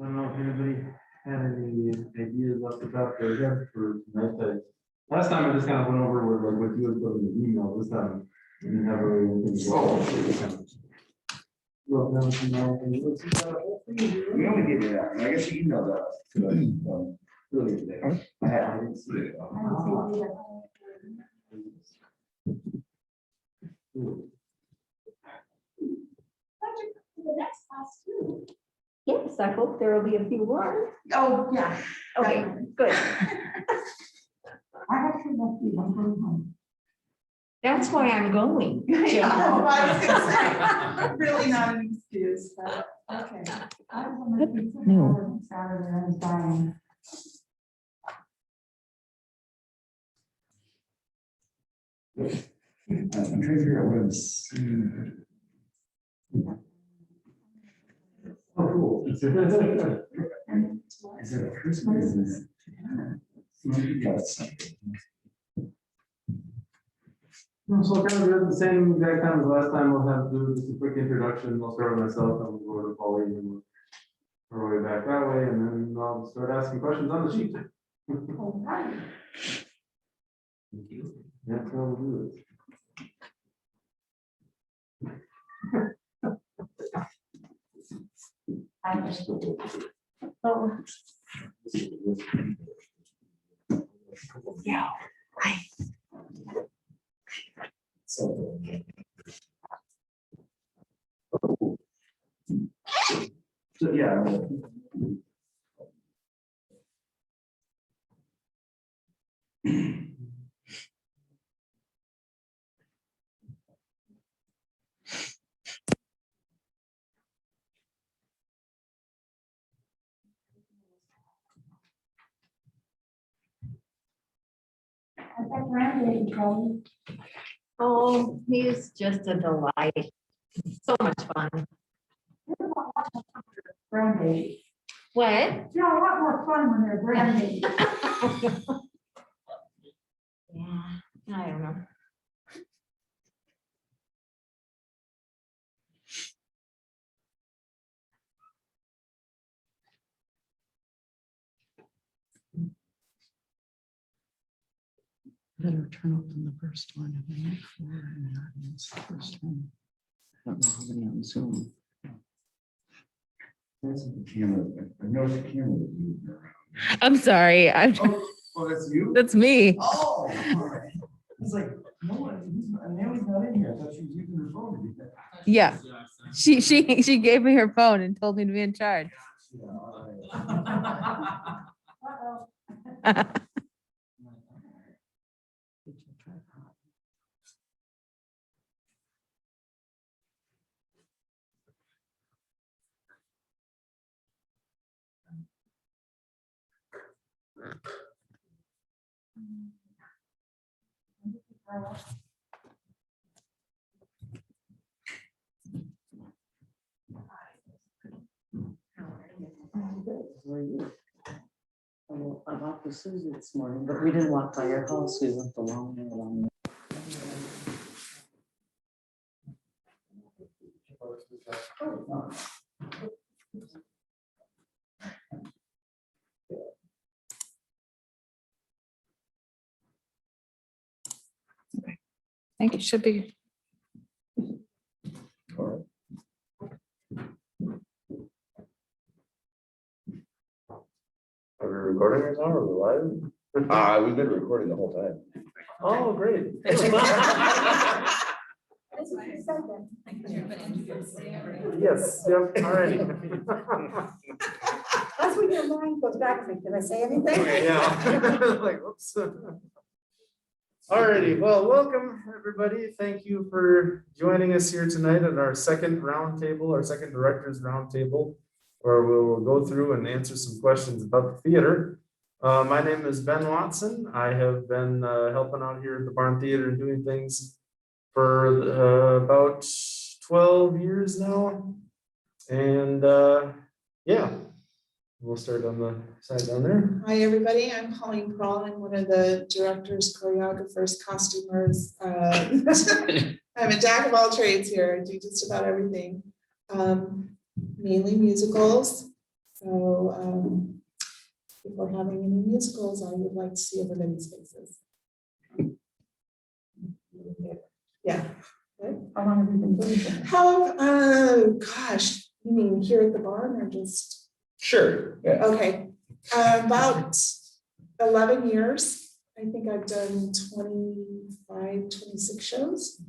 I don't know if anybody had any ideas off the top of their head for tonight. Last time I just kind of went over with what you had put in the email. This time I didn't have really anything to go. We only did that. I guess you emailed that to us earlier today. I didn't see it. The next class too. Yes, I hope there will be a few more. Oh, yeah. Okay, good. I actually left you one going home. That's why I'm going. Yeah, well, I was gonna say, really not an excuse, but, okay. I was on my pizza on Saturday, I was dying. I'm trying to figure out what I'm seeing. Oh, cool. Is it a Christmas? Yes. So kind of the same exact time as last time. We'll have to do just a quick introduction. I'll start with myself and we'll go to Colleen and we'll our way back that way, and then I'll start asking questions on the sheet. All right. That's how we'll do it. Oh, yeah. So. So, yeah. I bet Randy probably. Oh, he's just a delight. So much fun. Brandy. What? You know, a lot more fun when they're brandy. Yeah, I don't know. Better turn open the first one and then make four in the audience the first one. I don't know how many on Zoom. That's the camera. I noticed the camera was moving around. I'm sorry. Oh, that's you? That's me. Oh, all right. It's like, no one, Naomi's not in here. I thought she was using her phone to do that. Yeah. She gave me her phone and told me to be in charge. Yeah, all right. Uh-oh. I walked with Susie this morning, but we didn't walk by your house. We went the long way along. I think it should be. All right. Are we recording right now or are we live? We've been recording the whole time. Oh, great. Yes, yep, all righty. That's when your mind goes back to me. Did I say anything? Yeah. Like, whoops. Alrighty, well, welcome everybody. Thank you for joining us here tonight at our second roundtable, our second directors roundtable, where we'll go through and answer some questions about the theater. My name is Ben Watson. I have been helping out here at the Barn Theater and doing things for about 12 years now. And yeah, we'll start on the side down there. Hi, everybody. I'm Colleen Paul. I'm one of the directors, choreographers, costumers. I'm a jack of all trades here. I do just about everything. Mainly musicals. So if we're having any musicals, I would like to see everybody's faces. Yeah. How long have you been doing that? How, gosh, you mean here at the barn or just? Sure, yeah. Okay, about 11 years. I think I've done 25, 26 shows.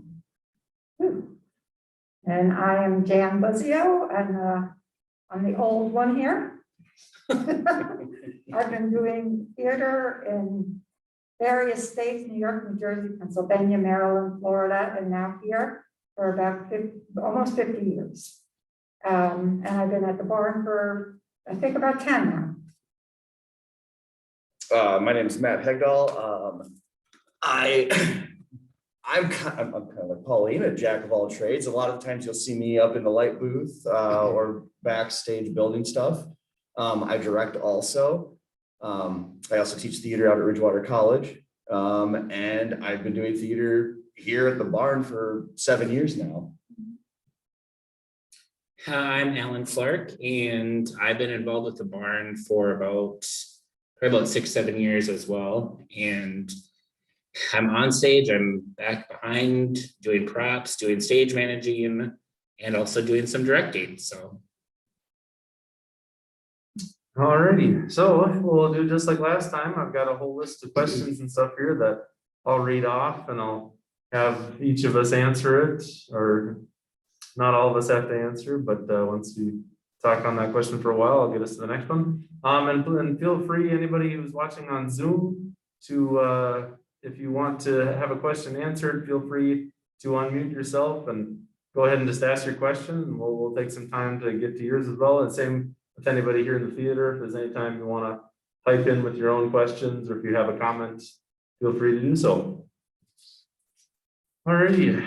And I am Jan Buzzio, and I'm the old one here. I've been doing theater in various states, New York, New Jersey, Pennsylvania, Maryland, Florida, and now here for about almost 50 years. And I've been at the barn for, I think, about 10 now. My name is Matt Hegdahl. I'm kind of like Pauline, a jack of all trades. A lot of the times you'll see me up in the light booth or backstage building stuff. I direct also. I also teach theater out at Ridgewater College. And I've been doing theater here at the barn for 7 years now. I'm Alan Clark, and I've been involved with the barn for probably about 6-7 years as well. And I'm on stage, I'm back behind doing props, doing stage managing, and also doing some directing, so. Alrighty, so we'll do just like last time. I've got a whole list of questions and stuff here that I'll read off and I'll have each of us answer it, or not all of us have to answer, but once we talk on that question for a while, I'll get us to the next one. And feel free, anybody who's watching on Zoom, to if you want to have a question answered, feel free to unmute yourself and go ahead and just ask your question, and we'll take some time to get to yours as well. And same with anybody here in the theater. If there's any time you want to type in with your own questions, or if you have a comment, feel free to do so. Alrighty,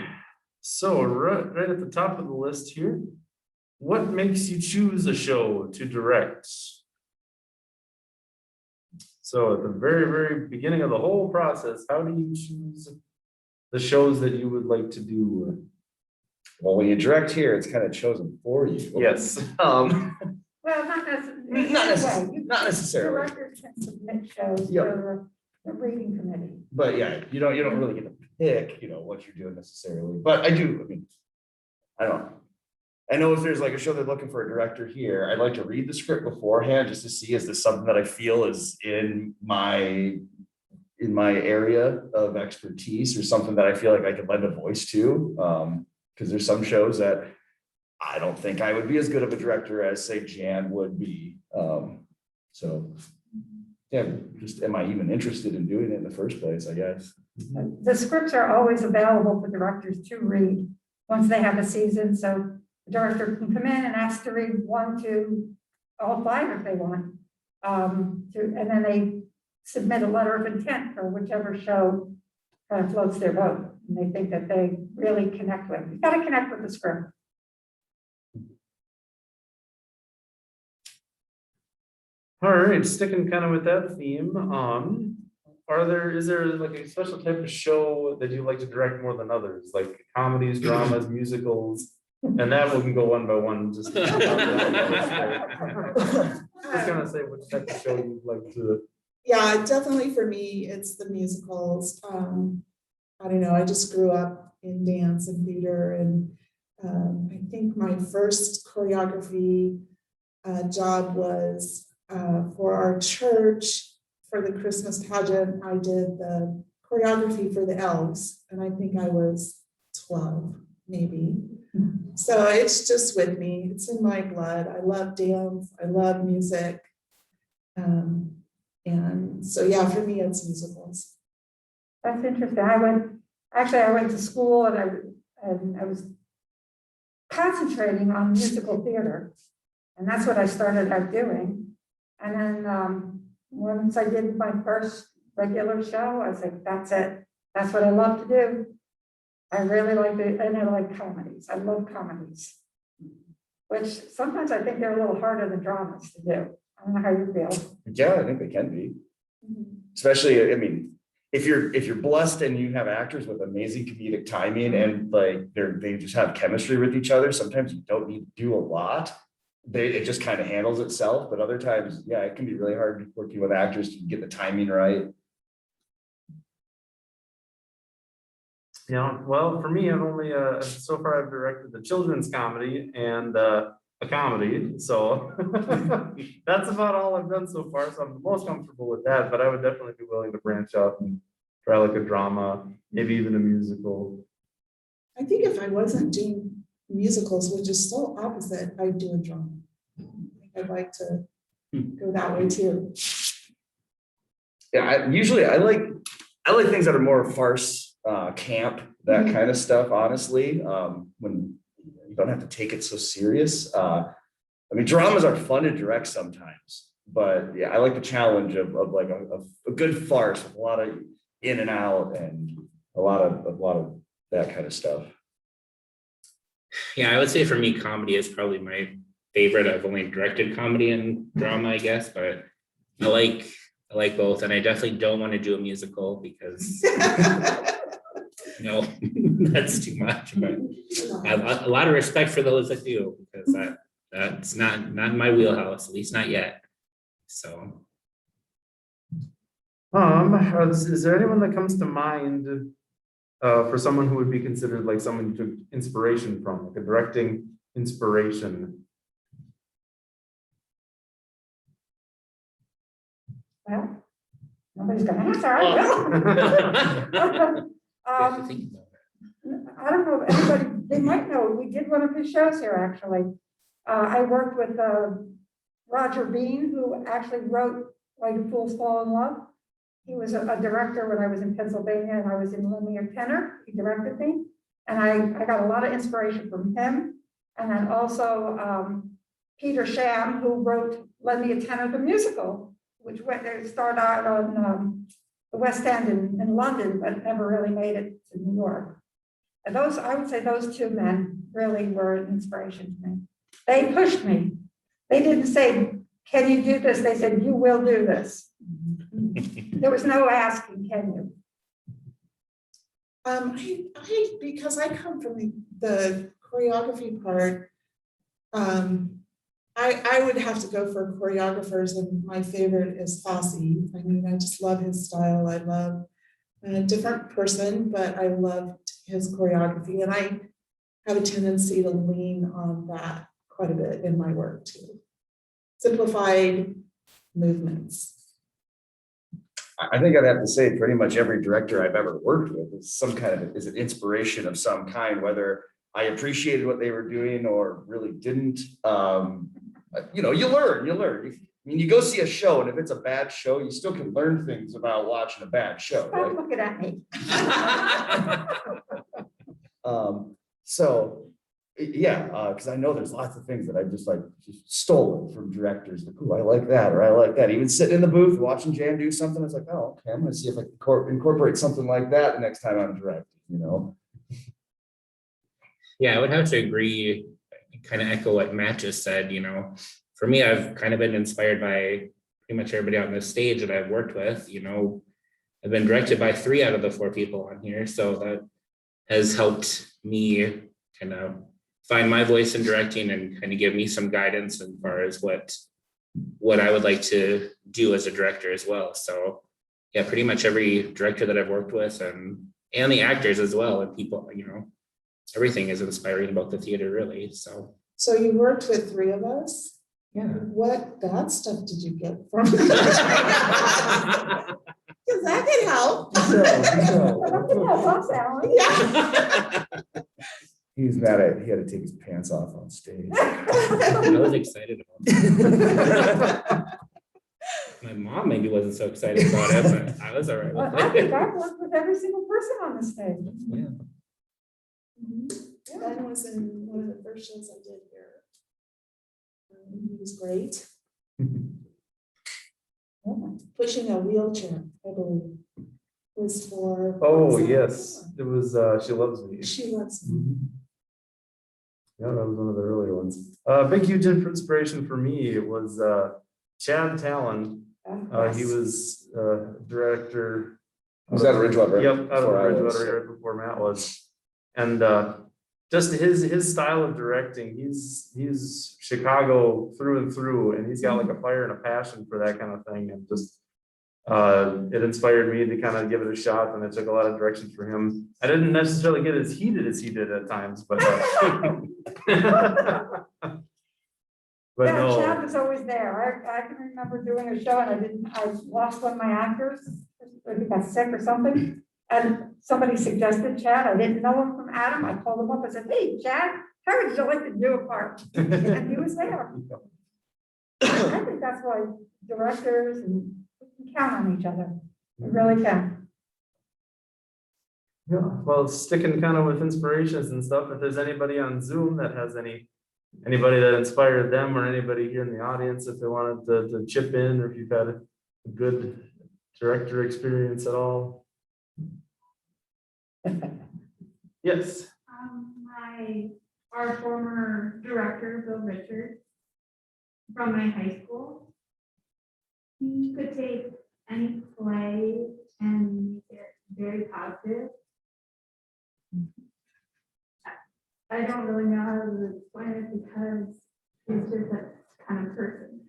so right at the top of the list here, what makes you choose a show to direct? So at the very, very beginning of the whole process, how do you choose the shows that you would like to do? Well, when you direct here, it's kind of chosen for you. Yes. Well, not necessarily. Not necessarily. Directors can submit shows Yep. for the reading committee. But yeah, you don't really get to pick, what you're doing necessarily. But I mean, I don't know. I know if there's like a show they're looking for a director here, I'd like to read the script beforehand just to see, is this something that I feel is in my area of expertise, or something that I feel like I could lend a voice to. Because there's some shows that I don't think I would be as good of a director as, say, Jan would be. So yeah, just am I even interested in doing it in the first place, I guess. The scripts are always available for directors to read once they have a season, so the director can come in and ask to read 1 to all 5 if they want. And then they submit a letter of intent for whichever show kind of floats their boat, and they think that they really connect with. You've got to connect with the script. All right, sticking kind of with that theme, is there like a special type of show that you like to direct more than others, like comedies, dramas, musicals? And that we can go one by one, just kind of say which type of show you'd like to. Yeah, definitely for me, it's the musicals. I don't know, I just grew up in dance and theater, and I think my first choreography job was for our church for the Christmas pageant. I did the choreography for the elves, and I think I was 12, maybe. So it's just with me, it's in my blood. I love dance, I love music. And so, yeah, for me, it's musicals. That's interesting. I went to school, and I was concentrating on musical theater, and that's what I started out doing. And then once I did my first regular show, I was like, that's it. That's what I love to do. I really like it, and I like comedies. I love comedies, which sometimes I think they're a little harder than dramas to do. I don't know how you feel. Yeah, I think they can be. Especially, I mean, if you're blessed and you have actors with amazing comedic timing and like they just have chemistry with each other, sometimes you don't need to do a lot. it just kind of handles itself, but other times, yeah, it can be really hard working with actors to get the timing right. Yeah, well, for me, I've only, so far I've directed the children's comedy and, a comedy, so. That's about all I've done so far, so I'm the most comfortable with that, but I would definitely be willing to branch out and try like a drama, maybe even a musical. I think if I wasn't doing musicals, which is so opposite, I'd do a drama. I'd like to go that way too. Yeah, I like things that are more farce, camp, that kind of stuff, honestly, when you don't have to take it so serious. I mean, dramas are fun to direct sometimes, but yeah, I like the challenge of like a good farce with a lot of in and out and a lot of that kind of stuff. Yeah, I would say for me, comedy is probably my favorite. I've only directed comedy and drama, I guess, but I like both, and I definitely don't want to do a musical because no, that's too much. But I have a lot of respect for those that do, because that's not in my wheelhouse, at least not yet. So Is there anyone that comes to mind for someone who would be considered like someone you took inspiration from, like a directing inspiration? Well, nobody's gonna answer, I will. we have to think about it. I don't know if anybody, they might know, we did one of his shows here, actually. I worked with Roger Bean, who actually wrote Why Do Fools Fall in Love. He was a director when I was in Pennsylvania, and I was in Lend Me a Tenor. He directed me, and I got a lot of inspiration from him. And then also Peter Sham, who wrote Lend Me a Tenor, the musical, which started out on the West End in London, but never really made it to New York. And I would say those two men really were an inspiration to me. They pushed me. They didn't say, can you do this? They said, you will do this. There was no asking, can you? Because I come from the choreography part, I would have to go for choreographers, and my favorite is Fosse. I mean, I just love his style. I love a different person, but I loved his choreography, and I have a tendency to lean on that quite a bit in my work too. Simplified movements. I think I'd have to say pretty much every director I've ever worked with is is an inspiration of some kind, whether I appreciated what they were doing or really didn't. You learn. I mean, you go see a show, and if it's a bad show, you still can learn things about watching a bad show. Stop looking at me. Because I know there's lots of things that I just stolen from directors. Like, oh, I like that, or I like that. Even sitting in the booth watching Jan do something, I was like, oh, okay, I'm going to see if I can incorporate something like that the next time I'm directing. Yeah, I would have to agree, kind of echo what Matt just said. For me, I've kind of been inspired by pretty much everybody on this stage that I've worked with. I've been directed by 3 out of the 4 people on here, so that has helped me kind of find my voice in directing and kind of give me some guidance as far as what I would like to do as a director as well. So yeah, pretty much every director that I've worked with and the actors as well, and people, everything is inspiring about the theater, really. So you worked with 3 of us? yeah. What bad stuff did you get from? Because that could help. Yeah. He's mad at he had to take his pants off on stage. I was excited about it. My mom maybe wasn't so excited about it, but I was all right Well, with I think it. I've worked with every single person on the stage. Yeah. Ben was in one of the first shows I did here. He was great. Pushing a wheelchair, I believe, was for. Oh, yes, it was, She Loves Me. She Loves Me. Yeah, that was one of the earlier ones. Big, huge inspiration for me, it was Chad Talon. He was director. Was that Ridgewater? Yep, out of Before I was. Ridgewater, right before Matt was. And just his style of directing, he's Chicago through and through, and he's got like a fire and a passion for that kind of thing, and just it inspired me to kind of give it a shot, and it took a lot of direction for him. I didn't necessarily get as heated as he did at times, but but Yeah, no. Chad was always there. I can remember doing a show and I lost one of my actors, he got sick or something. And somebody suggested Chad. I didn't know him from Adam. I called him up and said, hey, Chad, how would you like to do a part? And he was there. I think that's why directors and we can count on each other. We really can. Yeah, well, sticking kind of with inspirations and stuff, if there's anybody on Zoom that has anybody that inspired them, or anybody here in the audience, if they wanted to chip in, or if you've had a good director experience at all. Yes. Our former director, Bill Richards, from my high school, he could take any play and make it very positive. I don't really know how to explain it because he's just that kind of person.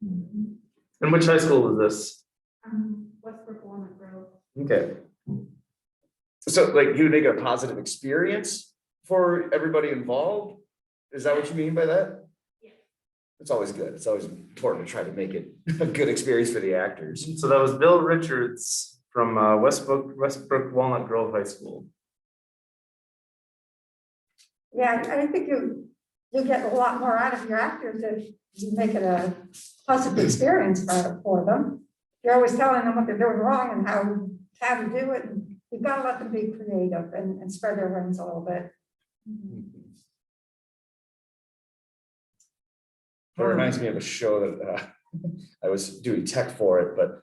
And which high school was this? Westbrook Walnut Grove. Okay. So like you make it a positive experience for everybody involved? Is that what you mean by that? Yeah. It's always good. It's always important to try to make it a good experience for the actors. So that was Bill Richards from Westbrook Walnut Grove High School. Yeah, I think you get a lot more out of your actors if you make it a positive experience for them. You're always telling them what they're doing wrong and how to do it. And you've got to let them be creative and spread their wings a little bit. It reminds me of a show that I was doing tech for it, but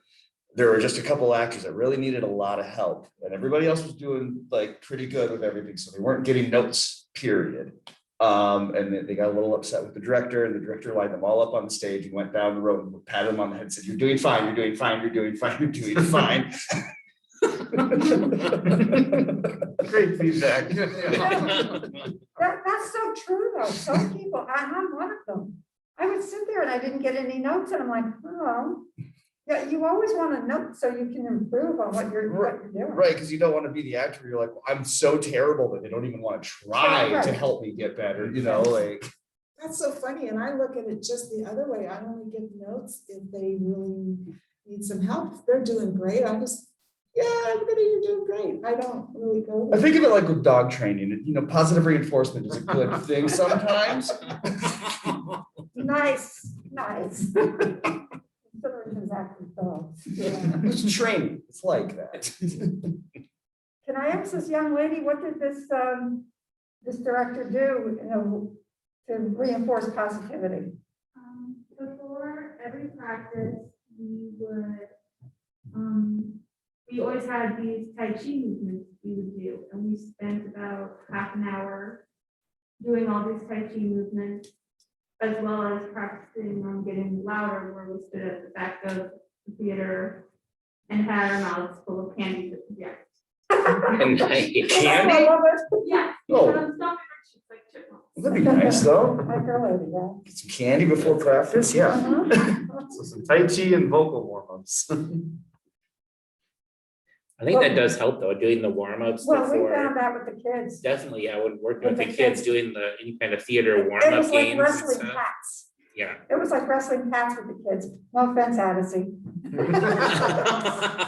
there were just a couple actors that really needed a lot of help, and everybody else was doing like pretty good with everything, so they weren't getting notes, period. And they got a little upset with the director, and the director lined them all up on the stage and went down the road and patted them on the head and said, "You're doing fine, you're doing fine, you're doing fine, you're doing fine." Great feedback. That's so true though. Some people, I'm one of them. I would sit there and I didn't get any notes and I'm like, oh, yeah, you always want a note so you can improve on what you're doing. Right, because you don't want to be the actor where you're like, well, I'm so terrible that they don't even want to try Right. to help me get better, you know, like. That's so funny, and I look at it just the other way. I only give notes if they really need some help. If they're doing great, I just, yeah, everybody, you're doing great. I don't really go. I think of it like with dog training, you know, positive reinforcement is a good thing sometimes. Nice. Considerations after dogs. Yeah. It's training, it's like that. Can I ask this young lady, what did this director do, to reinforce positivity? Before every practice, we always had these Tai Chi movements we would do, and we spent about half an hour doing all these Tai Chi movements, as well as practicing on getting louder, where we stood at the back of the theater and had our mouths full of candy to project. And I Candy? love it. Yeah, Oh. stuffing our cheeks like chipmunks. That'd be nice, though. My girl lady, yeah. Get some candy before practice, yeah. Uh-huh. So some Tai Chi and vocal warm-ups. I think that does help though, doing the warm-ups Well, we before. found that with the kids. Definitely, I would work With with the the kids kids. doing any kind of theater It warm-up was like games and wrestling stuff. cats. Yeah. It was like wrestling cats with the kids. No offense, Addisy.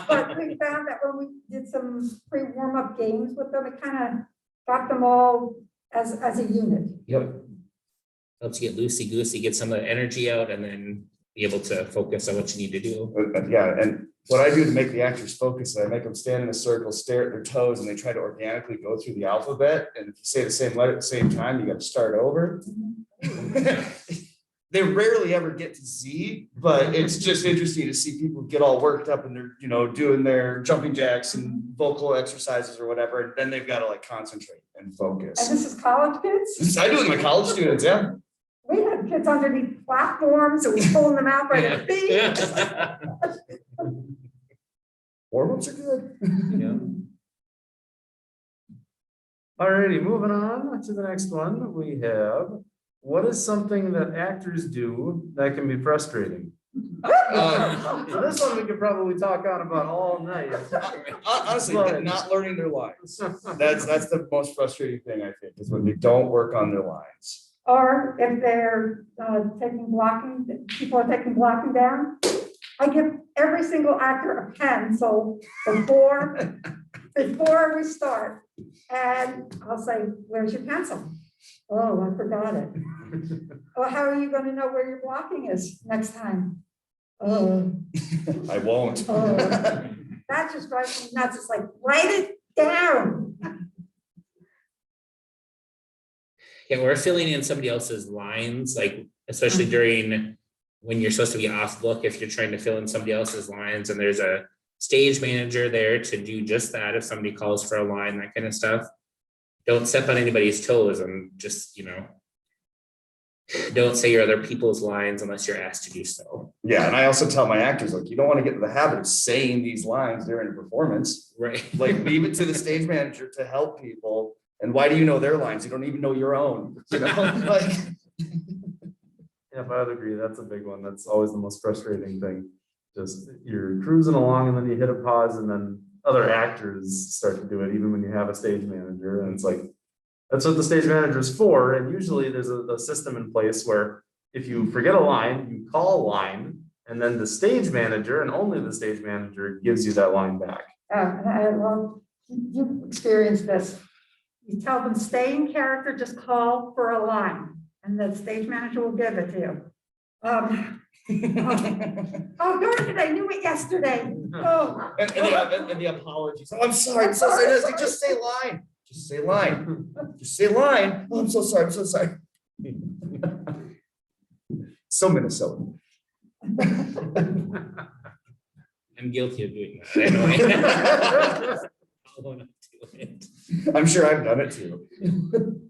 But we found that when we did some pre-warm-up games with them, it kind of got them all as a unit. Yep. Helps you get loosey-goosey, get some of the energy out and then be able to focus on what you need to do. Yeah, and what I do to make the actors focus, I make them stand in a circle, stare at their toes, and they try to organically go through the alphabet. And if you say the same letter at the same time, you got to start over. They rarely ever get to Z, but it's just interesting to see people get all worked up and they're, you know, doing their jumping jacks and vocal exercises or whatever. And then they've got to like concentrate and And focus. this is college kids. I do it with my college students, yeah. We had kids underneath platforms and we pulling them out by their feet. Yeah. Warm-ups are good. Yeah. Alrighty, moving on to the next one, we have, what is something that actors do that can be frustrating? So this one we could probably talk on about all night. Honestly, But- not learning their lines. That's the most frustrating thing, I think, is when they don't work on their lines. Or if they're taking blocking, people are taking blocking down, I give every single actor a pen, so before we start, and I'll say, where's your pencil? Oh, I forgot it. Well, how are you gonna know where your blocking is next time? Oh, I won't. oh, that just drives me nuts. It's like, write it down. Yeah, we're filling in somebody else's lines, like especially during when you're supposed to be off book, if you're trying to fill in somebody else's lines and there's a stage manager there to do just that. If somebody calls for a line, that kind of stuff. Don't step on anybody's toes and just, don't say your other people's lines unless you're asked to do so. Yeah, and I also tell my actors, like, you don't want to get in the habit of saying these lines during a performance. Right. Like, leave it to the stage manager to help people. And why do you know their lines? You don't even know your own, like. Yeah, I would agree. That's a big one. That's always the most frustrating thing. Just you're cruising along and then you hit a pause and then other actors start to do it, even when you have a stage manager. And it's like, that's what the stage manager is for. And usually there's a system in place where if you forget a line, you call a line, and then the stage manager and only the stage manager gives you that line back. Well, you experienced this. You tell them, stay in character, just call for a line, and the stage manager will give it to you. Oh, darn it, I knew it yesterday. Oh. And the apologies. Oh, I'm sorry. I'm so sorry. No, just say line. Just say line. Just say line. Oh, I'm so sorry. I'm so sorry. So Minnesota. I'm guilty of doing that. I know. I'll own up to it. I'm sure I've done it too. You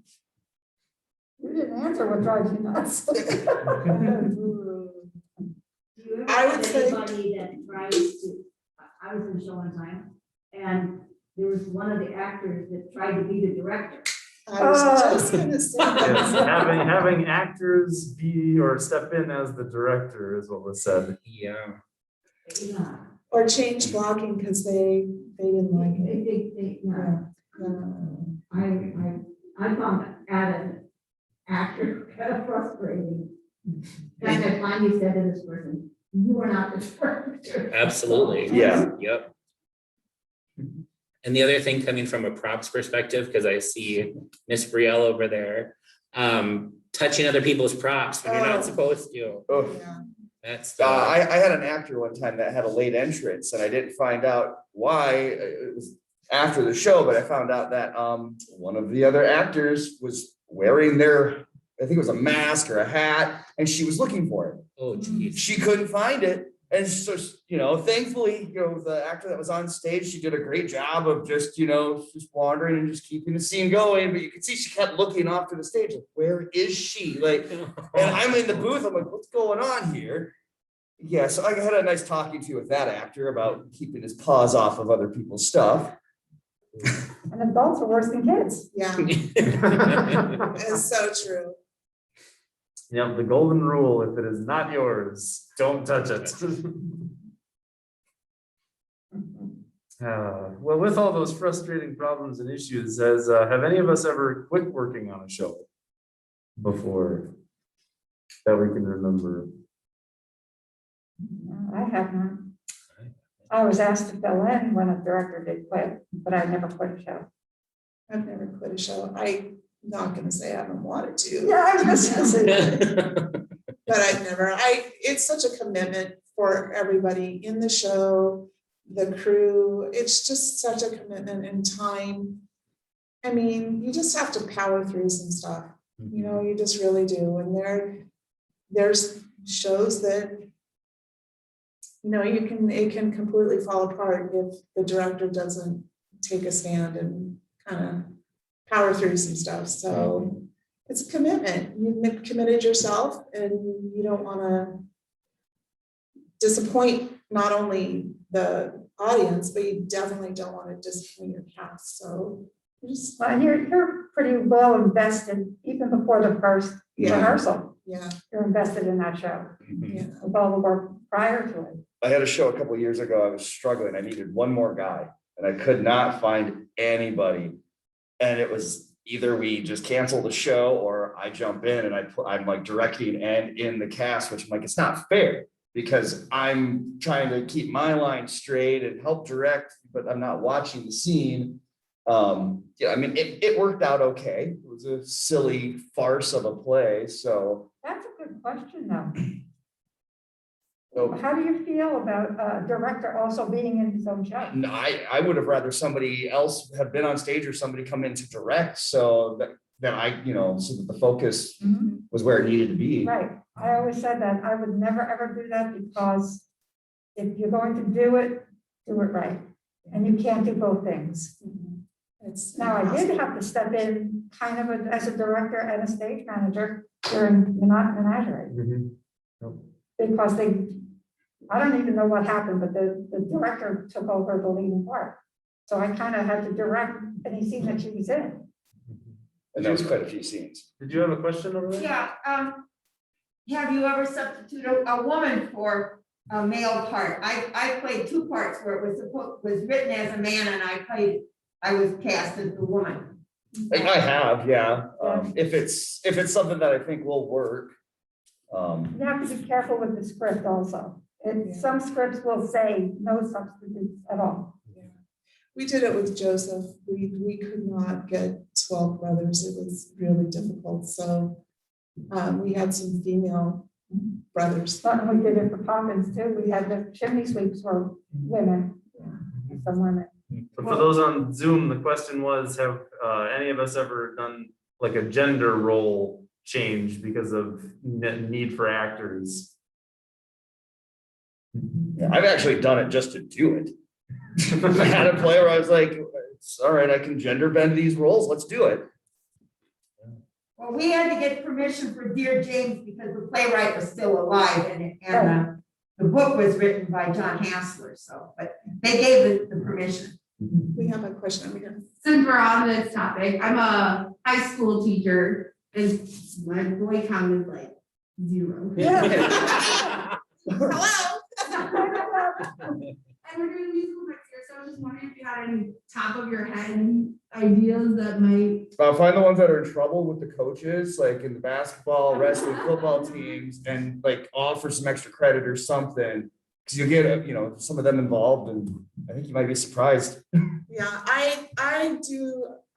didn't answer what drives you nuts. Do you ever I would have say- anybody that tries to, I was in a show one time, and there was one of the actors that tried to be the director. I was just gonna say. Yes, that. having actors be or step in as the director is what was said. Yeah. Yeah. Or change blocking because they didn't like it. Yeah. Yeah. I found that an actor kind of frustrating. And I finally said to this person, you are not the director. Absolutely. Yeah. Yep. And the other thing coming from a props perspective, because I see Miss Brielle over there, touching other people's props when you're Oh. not supposed to. Oh. Yeah. That's I had an actor one time that had a late entrance and I didn't find out why. It was after the show, but I found out that one of the other actors was wearing I think it was a mask or a hat, and she was looking for it. oh geez. She couldn't find it. And so, thankfully, the actor that was on stage, she did a great job of just wandering and just keeping the scene going. But you could see she kept looking off to the stage, like, where is she? Like, and I'm in the booth, I'm like, what's going on here? Yeah, so I had a nice talking to with that actor about keeping his paws off of other people's stuff. And adults are worse than kids. Yeah, it's so true. Yep, the golden rule, if it is not yours, don't touch it. Well, with all those frustrating problems and issues, have any of us ever quit working on a show before that we can remember? No, I have not. I was asked to fill in when a director did quit, but I never quit a show. I've never quit a show. I'm not gonna say I haven't wanted to. Yeah, I was just gonna say But I've never, it's such a commitment for everybody in the show, the crew. It's just such a commitment and time. I mean, you just have to power through some stuff, you just really do. And there's shows that, it can completely fall apart if the director doesn't take a stand and kind of power through some stuff. So it's a commitment. You've committed yourself and you don't want to disappoint not only the audience, but you definitely don't want to disappoint your cast. So Just, Well, you're pretty well invested, even before the first Yeah. rehearsal. yeah, You're invested in that show yeah. with all the work prior to it. I had a show a couple years ago. I was struggling. I needed one more guy and I could not find anybody. And it was either we just cancel the show or I jump in and I'm like directing and in the cast, which I'm like, it's not fair because I'm trying to keep my line straight and help direct, but I'm not watching the scene. Yeah, I mean, it worked out okay. It was a silly farce of a play, so. That's a good question, though. So, How do you feel about a director also being in his own show? no, I would have rather somebody else have been on stage or somebody come in to direct, so that I, so that the focus was where it needed to be. Right, I always said that, I would never, ever do that, because if you're going to do it right, and you can't do both things. It's Now, I did have to step in kind of as a director and a stage manager during Menagerie, because I don't even know what happened, but the director took over the leading part. So I kind of had to direct any scene that she was in. And that was quite a few scenes. Did you have a question over there? Yeah, have you ever substituted a woman for a male part? I played two parts where it was written as a man and I was cast as the woman. I have, yeah. If it's something that I think will work. You have to be careful with the script also. And some scripts will say no substitutes at all. We did it with Joseph. We could not get 12 brothers. It was really difficult. So we had some female brothers. But we did it for Poppins too. We had the chimney sweeps were women. Some women. But for those on Zoom, the question was, have any of us ever done like a gender role change because of need for actors? Yeah, I've actually done it just to do it. I had a play where I was like, it's all right, I can gender bend these roles, let's do it. Well, we had to get permission for Dear James because the playwright was still alive and the book was written by John Hassler, so, but they gave the permission. We have a question over here. Since we're on this topic, I'm a high school teacher and my boy count is like 0. Hello? And we're doing musical next year, so I was just wondering if you had any top of your head ideas that might. Find the ones that are in trouble with the coaches, like in the basketball, wrestling, football teams, and like offer some extra credit or something. Because you'll get, some of them involved, and I think you might be surprised. Yeah, I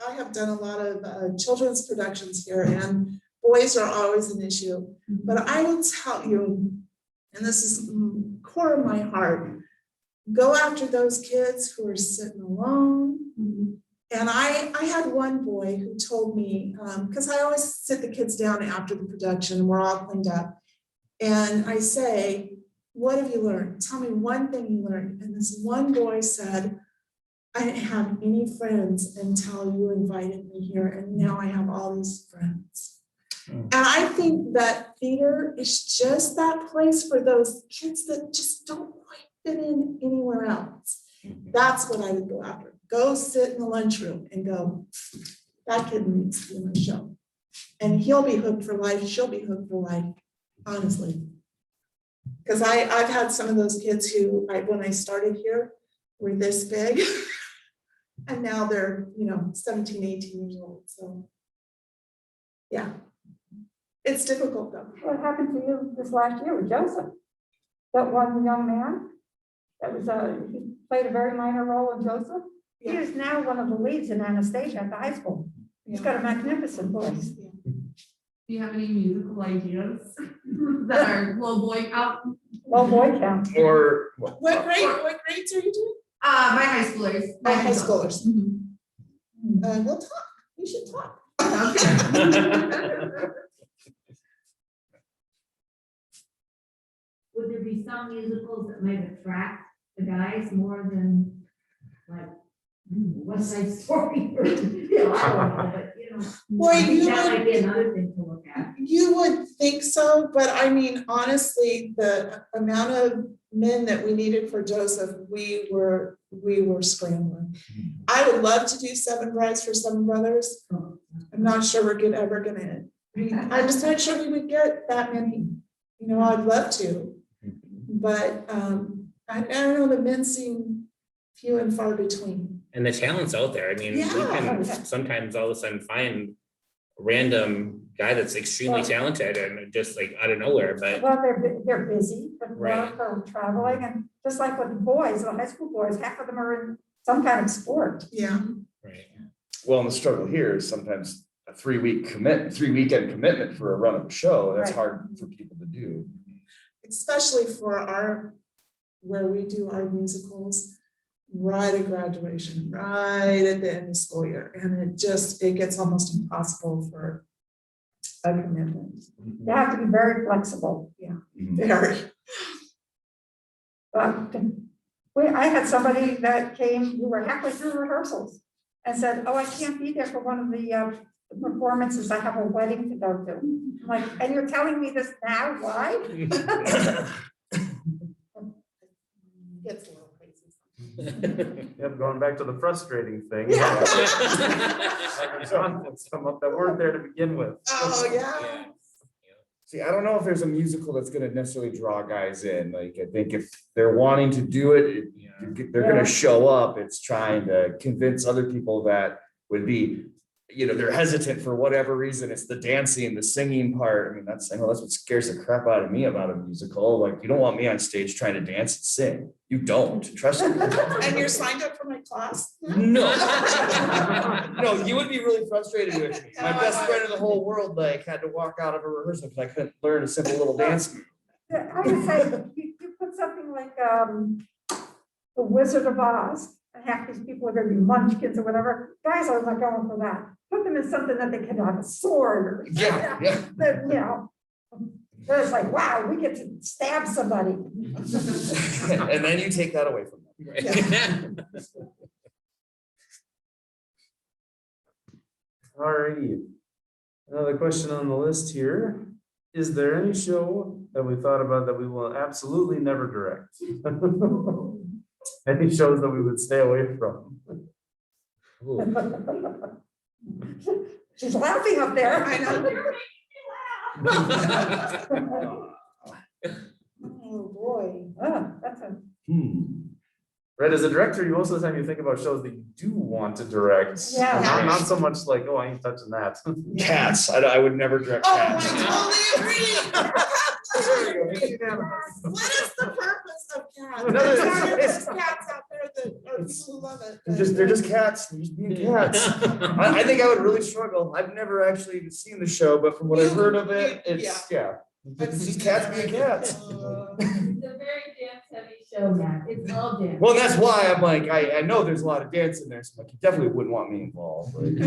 have done a lot of children's productions here, and boys are always an issue. But I will tell you, and this is core of my heart, go after those kids who are sitting alone. And I had one boy who told me, because I always sit the kids down after the production, and we're all cleaned up. And I say, what have you learned? Tell me one thing you learned. And this one boy said, I didn't have any friends until you invited me here. And now I have all these friends. And I think that theater is just that place for those kids that just don't quite fit in anywhere else. That's what I would go after. Go sit in the lunchroom and go, that kid needs to be in my show. And he'll be hooked for life. She'll be hooked for life, honestly. Because I've had some of those kids who, when I started here, were this big. And now they're, 17, 18 years old. So, yeah. It's difficult though. What happened to you this last year with Joseph? That one young man that was he played a very minor role in Joseph. He is now one of the leads in Anastasia at the high school. He's got a magnificent voice. Do you have any musical ideas that are low boy count? Low boy count. Or What grades are you doing? My high schoolers. My high schoolers. Mhm. We'll talk. We should talk. Okay. Would there be some musicals that might attract the guys more than like West Side Story? I don't know, but Boy, that might be another thing to look at. You would think so, but I mean, honestly, the amount of men that we needed for Joseph, we were scrambling. I would love to do 7 brides for 7 brothers. I'm not sure we're ever gonna, I'm just not sure we would get that many. You know, I'd love to, but I don't know, the men seem few and far between. And the talent's out there. I mean, we Yeah. can sometimes all of a sudden find a random guy that's extremely talented and just like out of nowhere, but Well, they're busy, with Right. work or traveling, and just like with the boys, the high school boys, half of them are in some kind of sport. Yeah. right. Well, and the struggle here is sometimes a 3-weekend commitment for a run of a show. That's Right. hard for people to do. Especially for where we do our musicals, right at graduation, right at the end of school year. And it gets almost impossible for a commitment. You have to be very flexible. Yeah, Mhm. very. But I had somebody that came, we were halfway through rehearsals and said, oh, I can't be there for one of the performances. I have a wedding to go to. I'm like, and you're telling me this now? Why? Gets a little crazy. Yep, going back to the frustrating thing. Yeah. Having conflicts come up that weren't there to begin with. Oh, yeah. See, I don't know if there's a musical that's gonna necessarily draw guys in. Like, I think if they're wanting to do it, they're Yeah. gonna show up. It's trying to convince other people that would be, they're hesitant for whatever reason. It's the dancing, the singing part. I mean, I know that's what scares the crap out of me about a musical. Like, you don't want me on stage trying to dance and sing. You don't, trust me. And you're signed up for my class? No. No, you would be really frustrated with me. My best friend in the whole world, had to walk out of a rehearsal because I couldn't learn a simple little dance move. I would say, you put something like The Wizard of Oz, and half these people are gonna be munchkins or whatever. Guys are not going for that. Put them in something that they can have a sword or. Yeah. That, it's like, wow, we get to stab somebody. And then you take that away from them. Alrighty. Another question on the list here. Is there any show that we thought about that we will absolutely never direct? Any shows that we would stay away from? She's laughing up there. I know. Oh, boy. That's a. Right, as a director, you most of the time you think about shows that you do want to direct. Yeah. Not so much like, oh, I ain't touching that. Cats, I would never direct Oh, cats. I totally agree. What is the purpose of cats? There's cats out there that are people who love it. They're just cats, they're just being cats. I think I would really struggle. I've never actually even seen the show, but from what I've heard of it, it's just cats being cats. It's a very dance heavy show, Matt. It's all dance. Well, that's why I'm like, I know there's a lot of dance in there, so like, you definitely wouldn't want me involved. Like,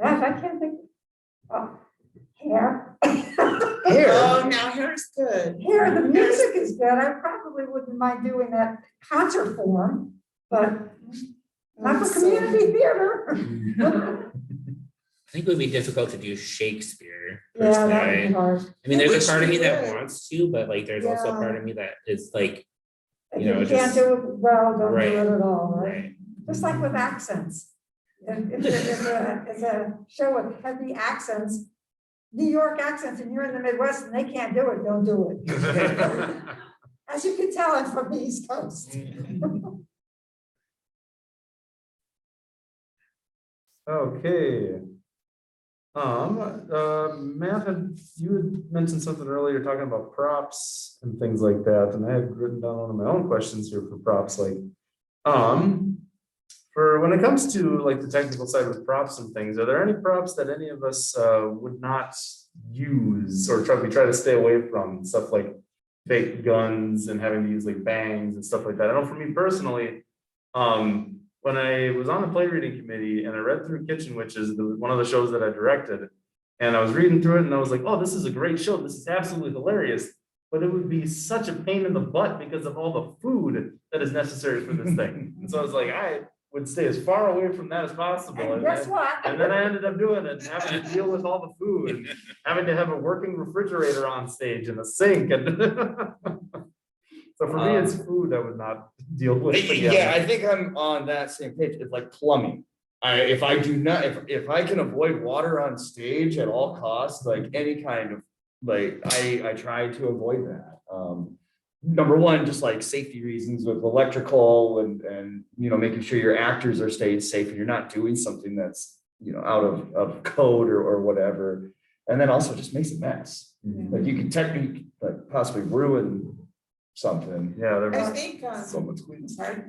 Gosh, I can't think. Hair. Hair. Oh, now hair's good. Hair, the music is good. I probably wouldn't mind doing that concert form, but not for community theater. I think it would be difficult to do Shakespeare. Yeah, that would be personally. hard. I mean, there's Which a part of me we that would. wants to, but like, there's also a Yeah. part of me that is like, If You know, you can't just- do it well, don't do Right. it at all, right? right, Just like with accents. If a show with heavy accents, New York accents, and you're in the Midwest and they can't do it, don't do it. As you can tell, I'm from the East Coast. Okay. Matt, you had mentioned something earlier talking about props and things like that, and I had written down one of my own questions here for props, like, for when it comes to like the technical side with props and things, are there any props that any of us would not use or try to stay away from? Stuff like fake guns and having to use like bangs and stuff like that. I know for me personally, when I was on the play reading committee and I read through Kitchen Witches, one of the shows that I directed, and I was reading through it and I was like, oh, this is a great show. This is absolutely hilarious. But it would be such a pain in the butt because of all the food that is necessary for this thing. And so I was like, would stay as far away from that as possible. And guess what? And then I ended up doing it, and having to deal with all the food, and having to have a working refrigerator on stage and a sink and. So for me, it's food I would not deal with. again. Yeah, I think I'm on that same page. It's like plumbing. If I can avoid water on stage at all costs, like any kind of, like, I try to avoid that. Number one, just like safety reasons with electrical and, making sure your actors are staying safe and you're not doing something that's, out of code or whatever. And then also just makes a mess. Like you can technically, like, possibly ruin something. Yeah, there I was think, So much cleaner. sorry,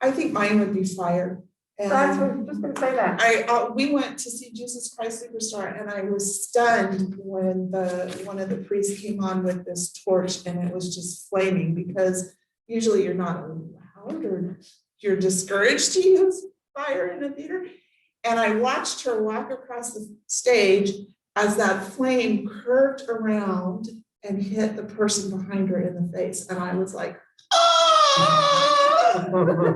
I think mine would be fire. That's what I And was just gonna say that. we went to see Jesus Christ Superstar, and I was stunned when one of the priests came on with this torch and it was just flaming, because usually you're not allowed or you're discouraged to use fire in a theater. And I watched her walk across the stage as that flame curved around and hit the person behind her in the face. And I was like, oh!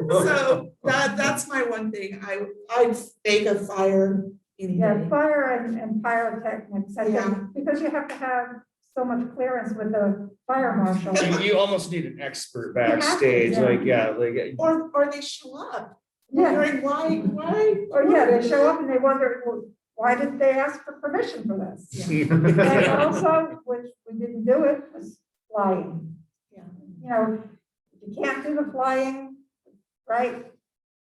So that's my one thing. I'd fake a fire any Yeah, day. fire and pyrotechnics, I Yeah. think, because you have to have so much clearance with the fire marshal. You almost need an expert have to, backstage, yeah. like. Or they show up. Yeah. Wondering why? Or yeah, they show up and they wonder, well, why didn't they ask for permission for this? And also, which we didn't do it, was flying. Yeah. If you can't do the flying, right?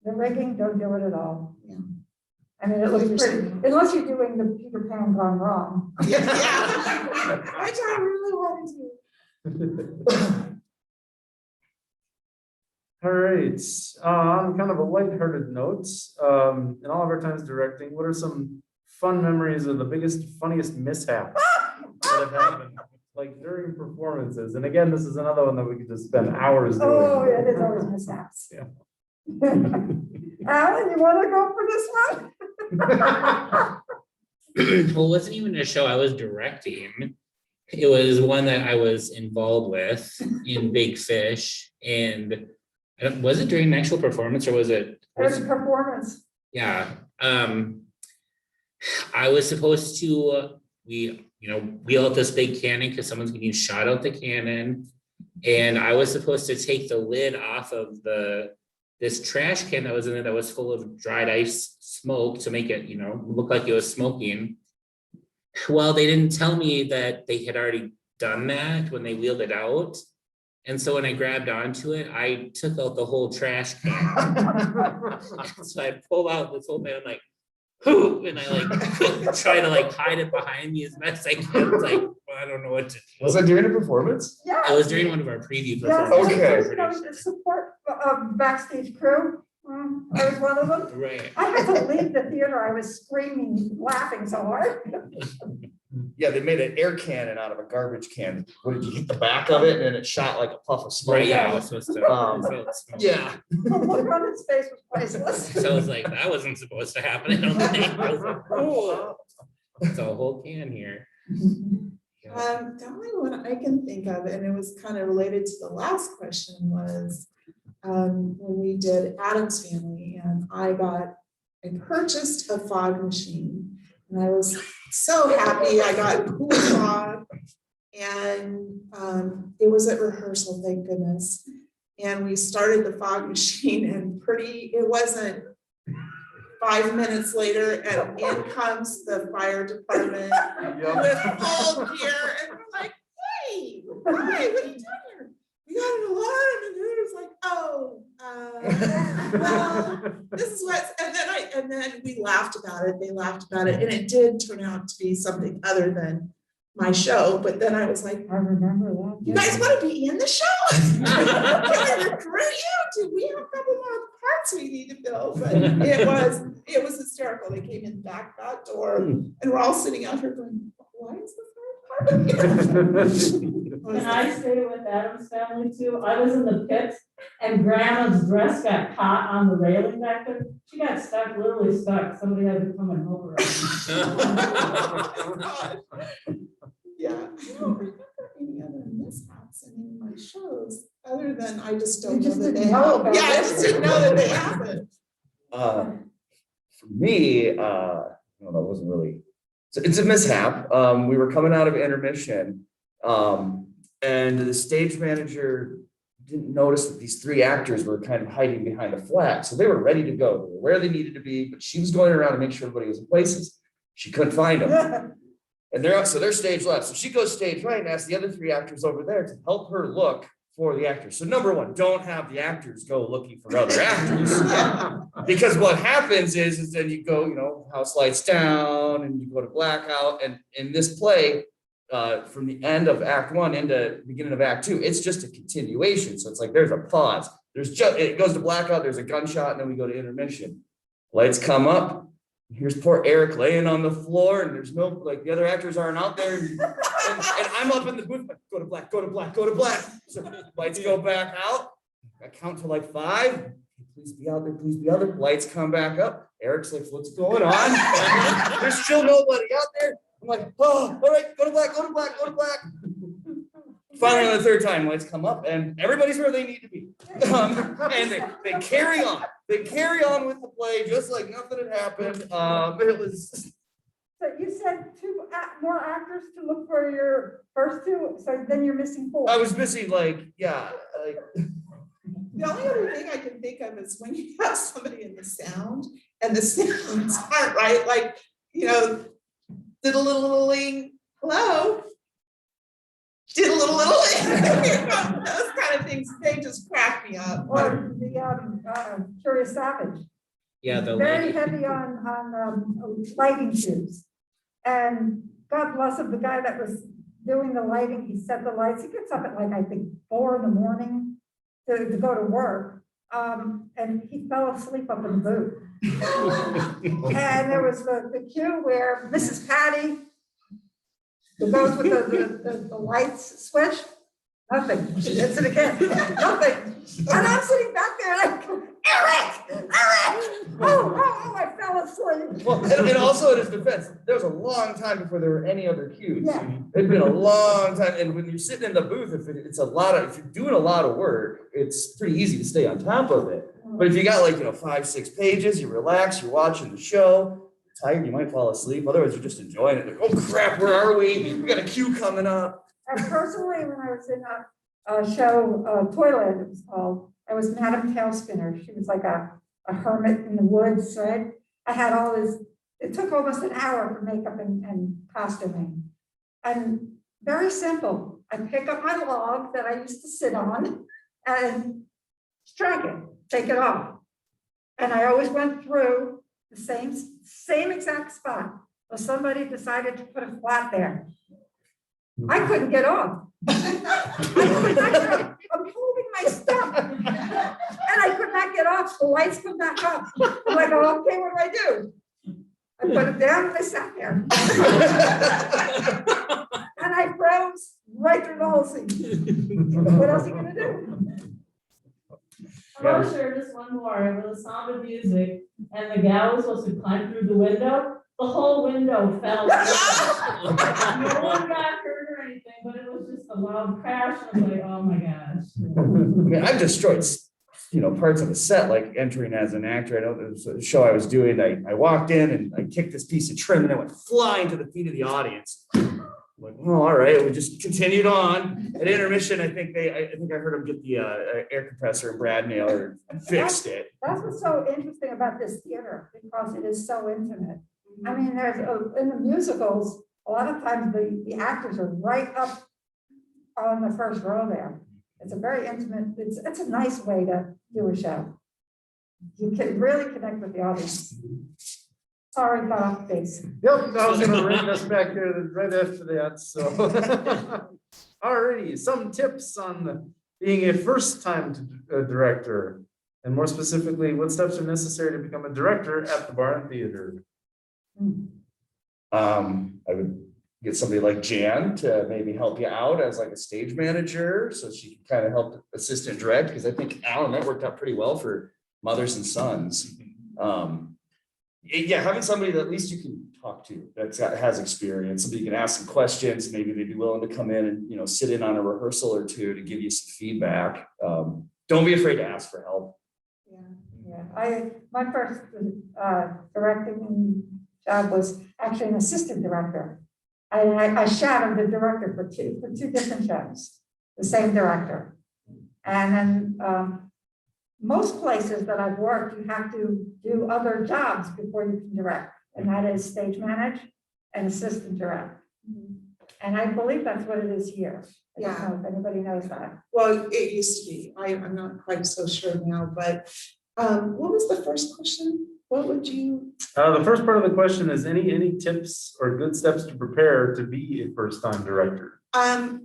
The rigging, don't do it at all. Yeah. I mean, it looks pretty, unless you're doing the Peter Pan gone wrong. Yeah. Which I really wanted to. All right, on kind of a lighthearted note, in all of our times directing, what are some fun memories of the biggest, funniest mishaps that have happened, like during performances? And again, this is another one that we could just spend hours doing. Oh, yeah, there's always mishaps. Yeah. Alan, you wanna go for this one? Well, it wasn't even a show I was directing. It was one that I was involved with in Big Fish, and was it during an actual performance or was it? There's a performance. Yeah, I was supposed to, wheel out this big cannon because someone's getting shot out the cannon. And I was supposed to take the lid off of this trash can that was in it that was full of dried ice smoke to make it, look like it was smoking. Well, they didn't tell me that they had already done that when they wheeled it out. And so when I grabbed onto it, I took out the whole trash can. So I pulled out this whole thing, I'm like, whoo, and I try to hide it behind me as best I can. It's like, well, I don't know what to do. Was that during a performance? Yeah. It was during one of our preview Yeah, performances. Okay. the support backstage crew, I was one of them. Right. I had to leave the theater, I was screaming, laughing so hard. Yeah, they made an air cannon out of a garbage can. What did you hit the back of it and it shot like a puff of smoke? Right, yeah, I out? was supposed to. Yeah. The look on his face was priceless. So I was like, that wasn't supposed to happen. I don't think. I was like, oh, it's a whole can here. Yeah. The only one I can think of, and it was kind of related to the last question, was when we did Addams Family, and I purchased a fog machine, and I was so happy I got cool fog, and it was at rehearsal, thank goodness. And we started the fog machine, and it wasn't 5 minutes later, and in comes the fire department with full gear, and we're like, hey, hi, what are you doing here? We got an alarm, and it was like, oh, well, this is what, and then we laughed about it, they laughed about it, and it did turn out to be something other than my show, but then I was like, I remember that. you guys want to be in the show? Can we recruit you? Do we have a couple more parts we need to fill? But it was hysterical. They came in back that door, and we're all sitting out here going, why is the fire department here? Can I stay with Adam's Family too? I was in the pits and Grandma's dress got caught on the railing back there. She got stuck, literally stuck. Somebody had to come and help her. Yeah, I don't remember any other mishaps in any of my shows, other than I just don't know that they know happened. about Yeah, I it. just didn't know that they happened. For me, no, that wasn't really, so it's a mishap. We were coming out of intermission, and the stage manager didn't notice that these 3 actors were kind of hiding behind a flag. So they were ready to go. They were where they needed to be, but she was going around to make sure everybody was in places. She couldn't find them. And they're stage left. So she goes stage right and asks the other 3 actors over there to help her look for the actors. So number 1, don't have the actors go looking for other actors. Because what happens is then you go, house lights down and you go to blackout. And in this play, from the end of Act 1 into the beginning of Act 2, it's just a continuation. So it's like there's a pause. It goes to blackout, there's a gunshot, and then we go to intermission. Lights come up. Here's poor Eric laying on the floor, and there's no, the other actors aren't out there. And I'm up in the booth, like, go to black, go to black, go to black. So lights go back out. I count to 5. Please be out there, please be out there. Lights come back up. Eric's like, what's going on? There's still nobody out there. I'm like, oh, all right, go to black, go to black, go to black. Finally, on the 3rd time, lights come up, and everybody's where they need to be. And they carry on. They carry on with the play just like nothing had happened. It was. So you said 2 more actors to look for your first 2, so then you're missing 4. I was missing The only other thing I can think of is when you have somebody in the sound and the sounds aren't right, did a little hello, did a little those kind of things, they just crack me up. Or the Curious Savage. Yeah, the Very lighting. heavy on lighting tubes. And God bless him, the guy that was doing the lighting, he set the lights, he gets up at I think 4 a.m. to go to work. And he fell asleep up in the booth. And there was the cue where Mrs. Patty, who goes with the lights switch, nothing. She hits it again, nothing. And I'm sitting back there and I go, Eric! Oh, I fell asleep. Well, and also in his defense, there was a long time before there were any other cues. Yeah. It'd been a long time, and when you're sitting in the booth, if you're doing a lot of work, it's pretty easy to stay on top of it. But if you got 5, 6 pages, you relax, you're watching the show, you're tired, you might fall asleep. Otherwise, you're just enjoying it. Oh crap, where are we? We got a cue coming up. And personally, when I was in a show, Toyland it was called, I was Madame Tailspinner. She was like a hermit in the woods, right? I had all this, it took almost an hour for makeup and costuming. And very simple. I pick up my log that I used to sit on and strike it, take it off. And I always went through the same exact spot. Well, somebody decided to put a flat there. I couldn't get off. I'm holding my stuff. And I could not get off. The lights come back up. I'm like, oh, okay, what do I do? I put it down and I sat there. And I froze right through the whole scene. What else are you gonna do? I want to share just one more. It was The Sound of Music, and the gal was supposed to climb through the window. The whole window fell. No one got hurt or anything, but it was just a loud crash. I was like, oh my gosh. I mean, I've destroyed, parts of a set, like entering as an actor. I know there was a show I was doing. I walked in and I kicked this piece of trim and it went flying to the feet of the audience. I'm like, oh, all right. We just continued on. At intermission, I think I heard him get the air compressor and Brad Naylor fixed it. That's what's so interesting about this theater, because it is so intimate. I mean, there's in the musicals, a lot of times the actors are right up on the first row there. It's a very intimate, it's a nice way to do a show. You can really connect with the audience. Sorry, got off base. Yep, I was gonna bring us back here right after that, so. Alrighty, some tips on being a first-time director, and more specifically, what steps are necessary to become a director at the Bar and Theater? I would get somebody like Jan to maybe help you out as like a stage manager, so she can kind of help assistant direct, because I think Alan, that worked out pretty well for Mothers and Sons. Yeah, having somebody that at least you can talk to has experience, somebody you can ask some questions, maybe they'd be willing to come in and sit in on a rehearsal or two to give you some feedback. Don't be afraid to ask for help. Yeah. My first directing job was actually an assistant director. I shadowed the director for two different shows, the same director. And then most places that I've worked, you have to do other jobs before you can direct, and that is stage manage and assistant direct. And I believe that's what it is here. I don't know if anybody knows that. Well, it used to be. I'm not quite so sure now, but what was the first question? What would you? The first part of the question is any tips or good steps to prepare to be a first-time director?